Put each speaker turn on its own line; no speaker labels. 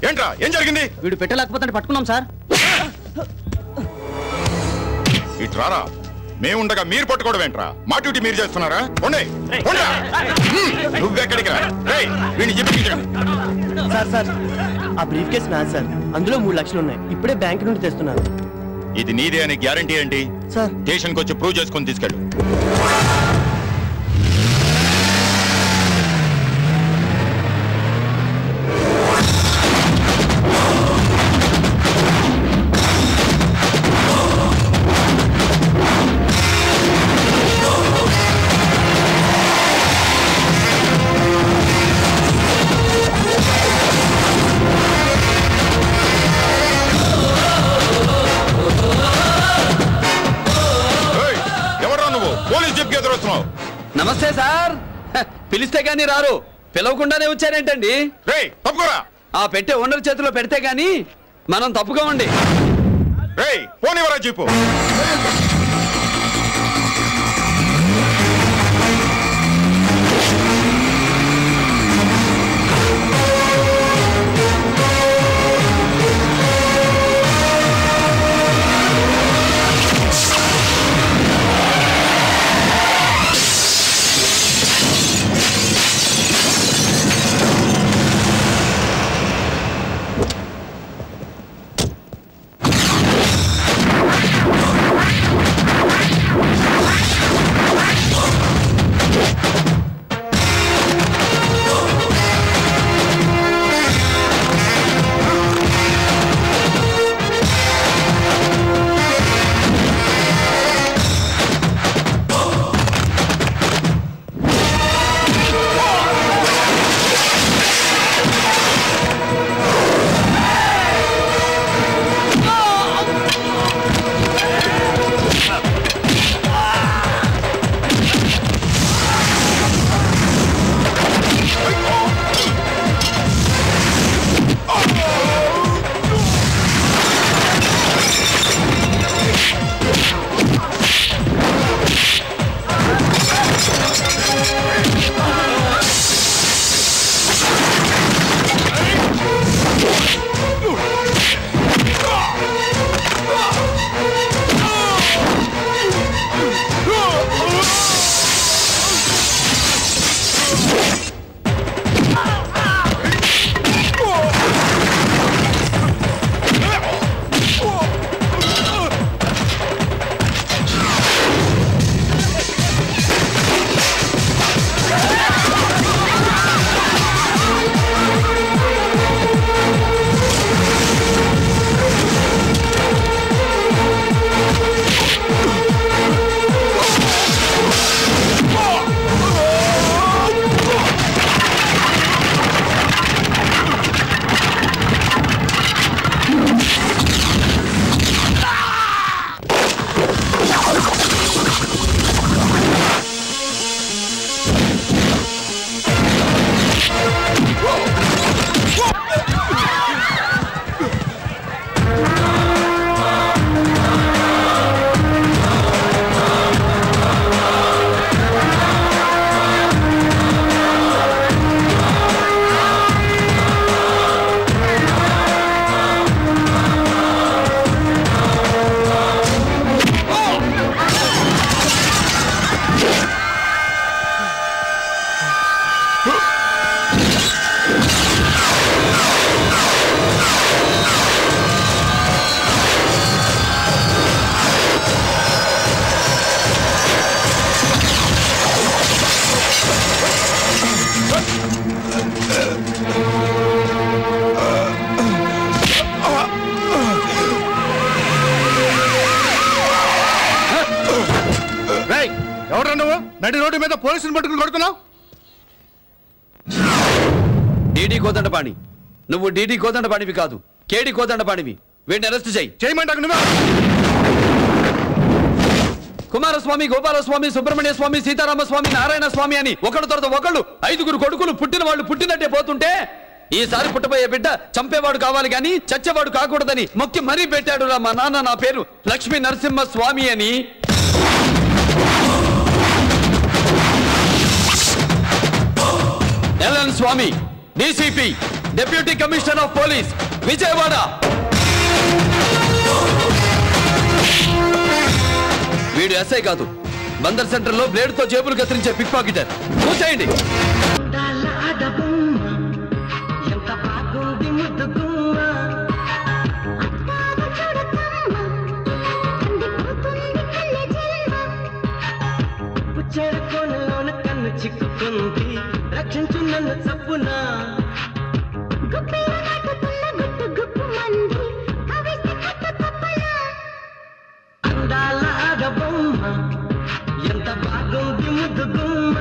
ఏంట్రా ఏం జరిగింది?
వీడు పెట్టలేకపోతే పట్టుకున్నాం సార్.
ఇట్రారా, మేముండగా మీరు పట్టుకోవడం ఏంట్రా? మా డ్యూటీ మీరు చేస్తున్నారా? నువ్వెక్కడికి రా? వీడిని చెప్పించండి.
సార్ సార్ ఆ బ్రీఫ్ కేస్ నాది సార్, అందులో 3 లక్షలు ఉన్నాయి. ఇప్పుడే బ్యాంక్ నుండి తెస్తున్నాను.
ఇది నీదే అని గ్యారంటీ ఏంటి?
సార్
స్టేషన్కి వచ్చి ప్రూవ్ చేసుకొని తీసుకెళ్ళు.
నమస్తే సార్. పిలిస్తే గానీ రారు, పిలవకుండానే వచ్చారేంటండి? ఆ పెట్టే ఓనర్ చేతిలో పెడితే గానీ మనం తప్పుకోమండి.
పోనివరా జీపు.
ఎవరు నువ్వు? నడి రోడ్డు మీద పోలీసులు పట్టుకుని కొడుతున్నావు.
డీడీ కోదండపాణి, నువ్వు డీడీ కోదండపాణివి కాదు, కేడి కోదండపాణివి. వీడిని అరెస్ట్ చేయమంటాకు నువ్వు. కుమారస్వామి, గోపాలస్వామి, సుబ్రహ్మణ్య స్వామి, సీతారామస్వామి, నారాయణ స్వామి అని ఒకళ్ళ తర్వాత ఒకళ్ళు 5 కొడుకులు పుట్టిన వాళ్ళు పుట్టినట్టే పోతుంటే ఈసారి పుట్టబోయే బిడ్డ చంపేవాడు కావాలి గాని చచ్చేవాడు కాకూడదని మొక్కి మరీ పెట్టాడు రా మా నాన్న. నా పేరు లక్ష్మీ నరసింహ స్వామి అని. LN Swami, DCP, deputy commissioner of police Vijayawada. వీడు ఎస్ఐ కాదు, బందర్ సెంటర్ లో బ్లేడ్ తో జేబులు కత్తిరించే పిక్ పాకెటర్. కూర్చేయండి.
చిక్కుకుంది రక్షించు నన్ను చప్పునా అందాల ఆడబొమ్మ ఎంత బాగుంది ముద్దు గుమ్మ